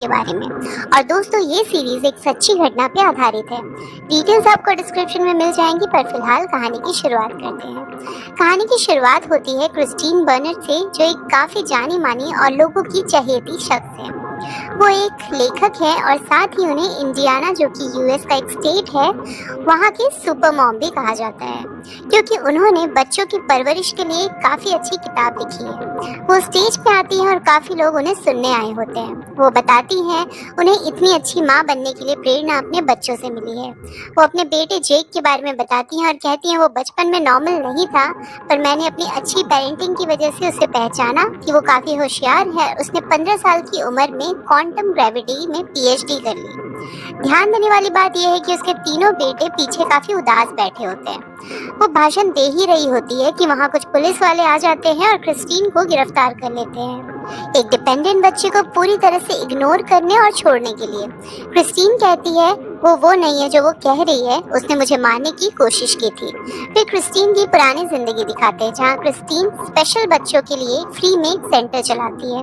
के बारे में। और दोस्तों, ये सीरीज एक सच्ची घटना पे आधारित है। डिटेल्स आपको डिस्क्रिप्शन में मिल जाएंगी, पर फिलहाल कहानी की शुरुआत करते हैं। कहानी की शुरुआत होती है क्रिस्टीन बर्नर से, जो एक काफी जानी मानी और लोगों की चहेती शख्स है। वो एक लेखक है और साथ ही उन्हें इंडियाना, जो कि यूएस का एक स्टेट है, वहाँ की सुपर मॉम भी कहा जाता है, क्योंकि उन्होंने बच्चों की परवरिश के लिए काफ़ी अच्छी किताब लिखी है। वो स्टेज पे आती हैं और काफ़ी लोग उन्हें सुनने आए होते हैं। वो बताती हैं उन्हें इतनी अच्छी माँ बनने के लिए प्रेरणा अपने बच्चों से मिली है। वो अपने बेटे जेक के बारे में बताती हैं और कहती हैं वो बचपन में नॉर्मल नहीं था, पर मैंने अपनी अच्छी पेरेंटिंग की वजह से उसे पहचाना कि वो काफ़ी होशियार है। उसने 15 साल की उम्र में क्वांटम ग्रेविटी में पीएचडी कर ली। ध्यान देने वाली बात यह है कि उसके तीनों बेटे पीछे काफी उदास बैठे होते हैं। वो भाषण दे ही रही होती है कि वहाँ कुछ पुलिस वाले आ जाते हैं और क्रिस्टीन को गिरफ्तार कर लेते हैं, एक डिपेंडेंट बच्चे को पूरी तरह से इग्नोर करने और छोड़ने के लिए। क्रिस्टीन कहती है वो नहीं है जो वो कह रही है, उसने मुझे मारने की कोशिश की थी। फिर क्रिस्टीन की पुरानी जिंदगी दिखाते हैं, जहाँ क्रिस्टीन स्पेशल बच्चों के लिए फ्री में एक सेंटर चलाती है।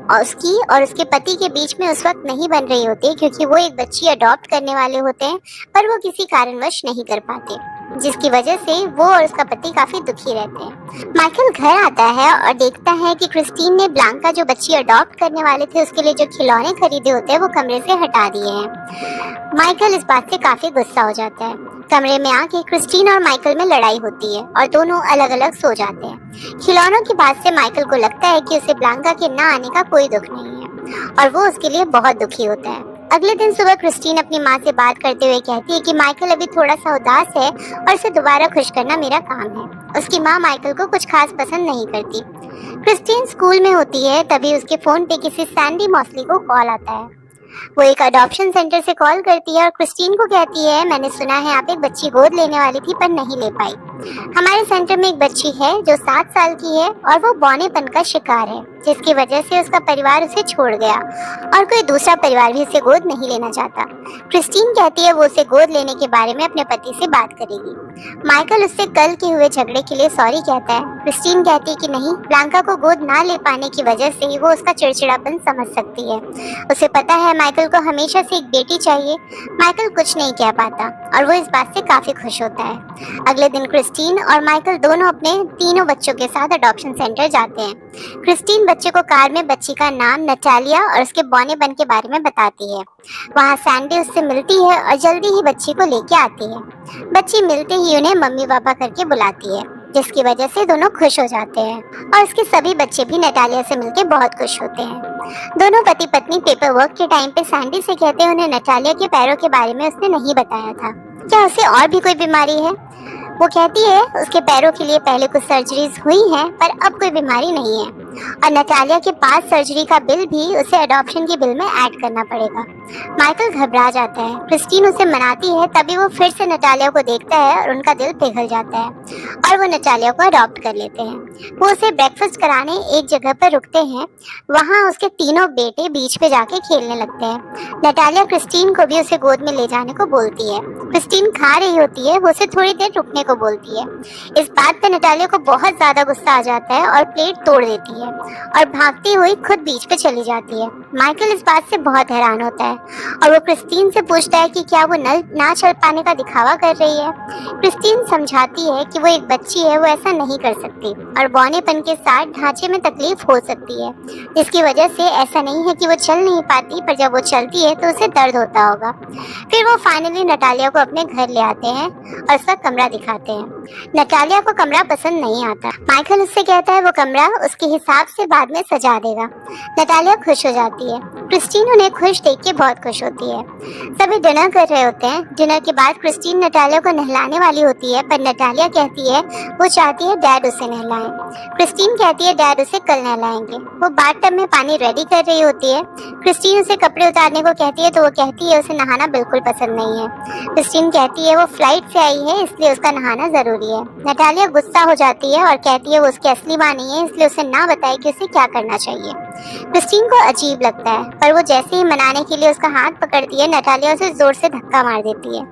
और उसकी और उसके पति के बीच में उस वक्त नहीं बन रही होती, क्योंकि वो एक बच्ची अडॉप्ट करने वाले होते हैं, पर वो किसी कारणवश नहीं कर पाते, जिसकी वजह से वो और उसका पति काफी दुखी रहते हैं। माइकल घर आता है और देखता है कि क्रिस्टीन ने ब्लांका, जो बच्ची अडॉप्ट करने वाले थे, उसके लिए जो खिलौने खरीदे होते हैं वो कमरे से हटा दिए हैं। माइकल इस बात से काफी गुस्सा हो जाता है। कमरे में आके क्रिस्टीन और माइकल में लड़ाई होती है और दोनों अलग अलग सो जाते हैं। खिलौनों की बात से माइकल को लगता है कि उसे ब्लांका के ना आने का कोई दुख नहीं है और वो उसके लिए बहुत दुखी होता है। अगले दिन सुबह क्रिस्टीन अपनी माँ से बात करते हुए कहती है कि माइकल अभी थोड़ा सा उदास है और उसे दोबारा खुश करना मेरा काम है। उसकी माँ माइकल को कुछ खास पसंद नहीं करती। क्रिस्टीन स्कूल में होती है, तभी उसके फोन पे किसी सैंडी मॉसली को कॉल आता है। वो एक अडॉप्शन सेंटर से कॉल करती है और क्रिस्टीन को कहती है, मैंने सुना है आप एक बच्ची गोद लेने वाली थी पर नहीं ले पाई। हमारे सेंटर में एक बच्ची है जो 7 साल की है और वो बौनेपन का शिकार है, जिसकी वजह से उसका परिवार उसे छोड़ गया और कोई दूसरा परिवार भी उसे गोद नहीं लेना चाहता। क्रिस्टीन कहती है वो उसे गोद लेने के बारे में अपने पति से बात करेगी। माइकल उससे कल के हुए झगड़े के लिए सॉरी कहता है। क्रिस्टीन कहती है कि नहीं, ब्लांका को गोद ना ले पाने की वजह से वो उसका चिड़चिड़ापन समझ सकती है। उसे पता है माइकल को हमेशा से एक बेटी चाहिए। माइकल कुछ नहीं कह पाता और वो इस बात से काफी खुश होता है। अगले दिन क्रिस्टीन और माइकल दोनों अपने तीनों बच्चों के साथ अडॉप्शन सेंटर जाते हैं। क्रिस्टीन बच्चे को कार में बच्ची का नाम नटालिया और उसके बौनेपन के बारे में बताती है। वहाँ सैंडी उससे मिलती है और जल्दी ही बच्ची को लेके आती है। बच्ची मिलते ही उन्हें मम्मी पापा करके बुलाती है, जिसकी वजह से दोनों खुश हो जाते हैं और उसके सभी बच्चे भी नटालिया से मिलकर बहुत खुश होते हैं। दोनों पति पत्नी पेपर वर्क के टाइम पे सैंडी से कहते हैं उन्हें नटालिया के पैरों के बारे में उसने नहीं बताया था। क्या उसे और भी कोई बीमारी है? वो कहती है उसके पैरों के लिए पहले कुछ सर्जरीज हुई हैं, पर अब कोई बीमारी नहीं है और नटालिया के पास सर्जरी का बिल भी उसे अडॉप्शन के बिल में ऐड करना पड़ेगा। माइकल घबरा जाता है। क्रिस्टीन उसे मनाती है, तभी वो फिर से नटालिया को देखता है और उनका दिल पिघल जाता है और वो नटालिया को अडॉप्ट कर लेते हैं। वो उसे ब्रेकफास्ट कराने एक जगह पर रुकते हैं। वहाँ उसके तीनों बेटे बीच पे जाके खेलने लगते हैं। नटालिया क्रिस्टीन को भी उसे गोद में ले जाने को बोलती है। क्रिस्टीन खा रही होती है, वो उसे थोड़ी देर रुकने को बोलती है। इस बात पर नटालिया को बहुत ज्यादा गुस्सा आ जाता है और प्लेट तोड़ देती है और भागती हुई खुद बीच पे चली जाती है। माइकल इस बात से बहुत हैरान होता है और वो क्रिस्टीन से पूछता है कि क्या वो ना चल पाने का दिखावा कर रही है। क्रिस्टीन समझाती है कि वो एक बच्ची है, वो ऐसा नहीं कर सकती और बौनेपन के साथ ढांचे में तकलीफ हो सकती है, जिसकी वजह से ऐसा नहीं है कि वो चल नहीं पाती, पर जब वो चलती है तो उसे दर्द होता होगा। फिर वो फाइनली नटालिया को अपने घर ले आते हैं और उसका कमरा दिखाते हैं। नटालिया को कमरा पसंद नहीं आता। माइकल उससे कहता है वो कमरा उसके हिसाब से बाद में सजा देगा। नटालिया खुश हो जाती है। क्रिस्टीन उन्हें खुश देख के बहुत खुश होती है। सभी डिनर कर रहे होते हैं। डिनर के बाद क्रिस्टीन नटालिया को नहलाने वाली होती है, पर नटालिया कहती है वो चाहती है डैड उसे नहलाएं। क्रिस्टीन कहती है डैड उसे कल नहलाएंगे। वो बाथटब में पानी रेडी कर रही होती है। क्रिस्टीन उसे कपड़े उतारने को कहती है तो वो कहती है उसे नहाना बिल्कुल पसंद नहीं है। क्रिस्टीन कहती है वो फ्लाइट से आई है, इसलिए उसका नहाना जरूरी है। नटालिया गुस्सा हो जाती है और कहती है वो उसकी असली माँ नहीं है, इसलिए उसे ना बताए कि उसे क्या करना चाहिए। क्रिस्टीन को अजीब लगता है, पर वो जैसे ही मनाने के लिए उसका हाथ पकड़ती है, नटालिया उसे जोर से धक्का मार देती है।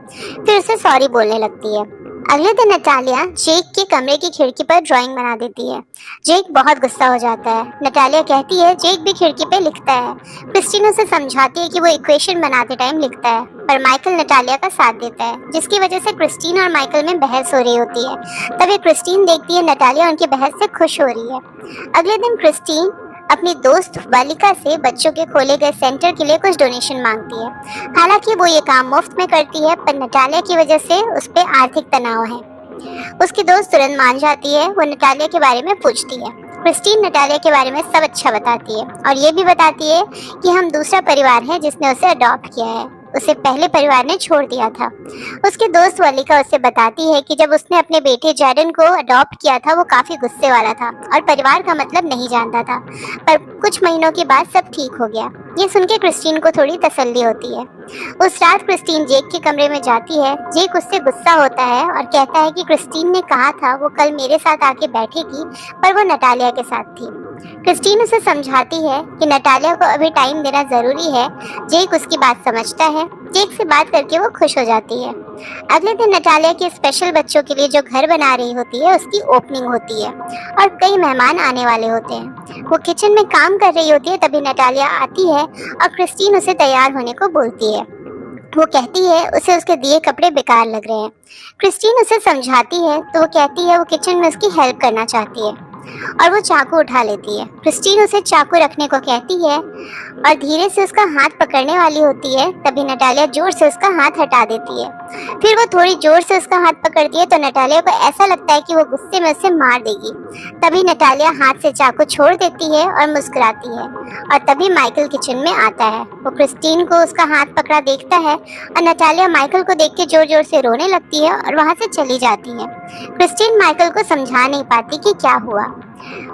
फिर उसे सॉरी बोलने लगती है। अगले दिन नटालिया जेक के कमरे की खिड़की पर ड्राइंग बना देती है। जेक बहुत गुस्सा हो जाता है। नटालिया कहती है जेक भी खिड़की पे लिखता है। क्रिस्टीन उसे समझाती है कि वो इक्वेशन बनाते टाइम लिखता है, पर माइकल नटालिया का साथ देता है, जिसकी वजह से क्रिस्टीन और माइकल में बहस हो रही होती है। तभी क्रिस्टीन देखती है नटालिया उनकी बहस से खुश हो रही है। अगले दिन क्रिस्टीन अपनी दोस्त वालिका से बच्चों के खोले गए सेंटर के लिए कुछ डोनेशन मांगती है। हालांकि वो ये काम मुफ्त में करती है, पर नटालिया की वजह से उस पर आर्थिक तनाव है। उसकी दोस्त तुरंत मान जाती है। वो नटालिया के बारे में पूछती है। क्रिस्टीन नटालिया के बारे में सब अच्छा बताती है और ये भी बताती है कि हम दूसरा परिवार है जिसने उसे अडॉप्ट किया है, उसे पहले परिवार ने छोड़ दिया था। उसकी दोस्त वालिका उसे बताती है कि जब उसने अपने बेटे जैडन को अडॉप्ट किया था वो काफी गुस्से वाला था और परिवार का मतलब नहीं जानता था, पर कुछ महीनों के बाद सब ठीक हो गया। ये सुन के क्रिस्टीन को थोड़ी तसल्ली होती है। उस रात क्रिस्टीन जेक के कमरे में जाती है। जेक उससे गुस्सा होता है और कहता है कि क्रिस्टीन ने कहा था वो कल मेरे साथ आके बैठेगी, पर वो नटालिया के साथ थी। क्रिस्टीन उसे समझाती है कि नटालिया को अभी टाइम देना जरूरी है। जेक उसकी बात समझता है। जेक से बात करके वो खुश हो जाती है। अगले दिन नटालिया के स्पेशल बच्चों के लिए जो घर बना रही होती है उसकी ओपनिंग होती है और कई मेहमान आने वाले होते हैं। वो किचन में काम कर रही होती है, तभी नटालिया आती है और क्रिस्टीन उसे तैयार होने को बोलती है। वो कहती है उसे उसके दिए कपड़े बेकार लग रहे हैं। क्रिस्टीन उसे समझाती है तो वो कहती है वो किचन में उसकी हेल्प करना चाहती है और वो चाकू उठा लेती है। क्रिस्टीन उसे चाकू रखने को कहती है और धीरे से उसका हाथ पकड़ने वाली होती है, तभी नटालिया जोर से उसका हाथ हटा देती है। फिर वो थोड़ी जोर से उसका हाथ पकड़ती है तो नटालिया को ऐसा लगता है कि वो गुस्से में उसे मार देगी। तभी नटालिया हाथ से चाकू छोड़ देती है और मुस्कुराती है और तभी माइकल किचन में आता है। वो क्रिस्टीन को उसका हाथ पकड़ा देखता है और नटालिया माइकल को देख के जोर जोर से रोने लगती है और वहाँ से चली जाती है। क्रिस्टीन माइकल को समझा नहीं पाती कि क्या हुआ।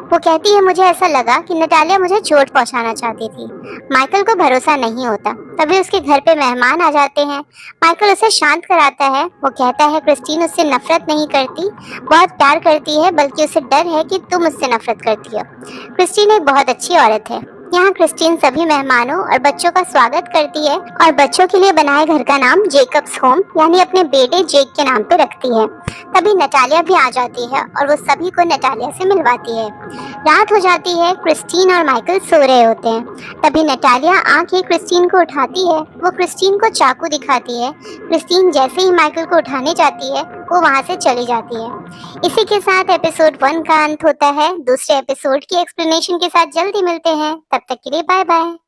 वो कहती है मुझे ऐसा लगा कि नटालिया मुझे चोट पहुंचाना चाहती थी। माइकल को भरोसा नहीं होता। तभी उसके घर पे मेहमान आ जाते हैं। माइकल उसे शांत कराता है। वो कहता है क्रिस्टीन उससे नफरत नहीं करती, बहुत प्यार करती है, बल्कि उसे डर है कि तुम उससे नफरत करती हो। क्रिस्टीन एक बहुत अच्छी औरत है। यहाँ क्रिस्टीन सभी मेहमानों और बच्चों का स्वागत करती है और बच्चों के लिए बनाए घर का नाम जेकब्स होम यानी अपने बेटे जेक के नाम पे रखती है। तभी नटालिया भी आ जाती है और वो सभी को नटालिया से मिलवाती है। रात हो जाती है। क्रिस्टीन और माइकल सो रहे होते हैं। तभी नटालिया आके क्रिस्टीन को उठाती है। वो क्रिस्टीन को चाकू दिखाती है। क्रिस्टीन जैसे ही माइकल को उठाने जाती है वो वहाँ से चली जाती है। इसी के साथ एपिसोड 1 का अंत होता है। दूसरे एपिसोड की एक्सप्लेनेशन के साथ जल्दी मिलते हैं। तब तक के लिए बाय बाय।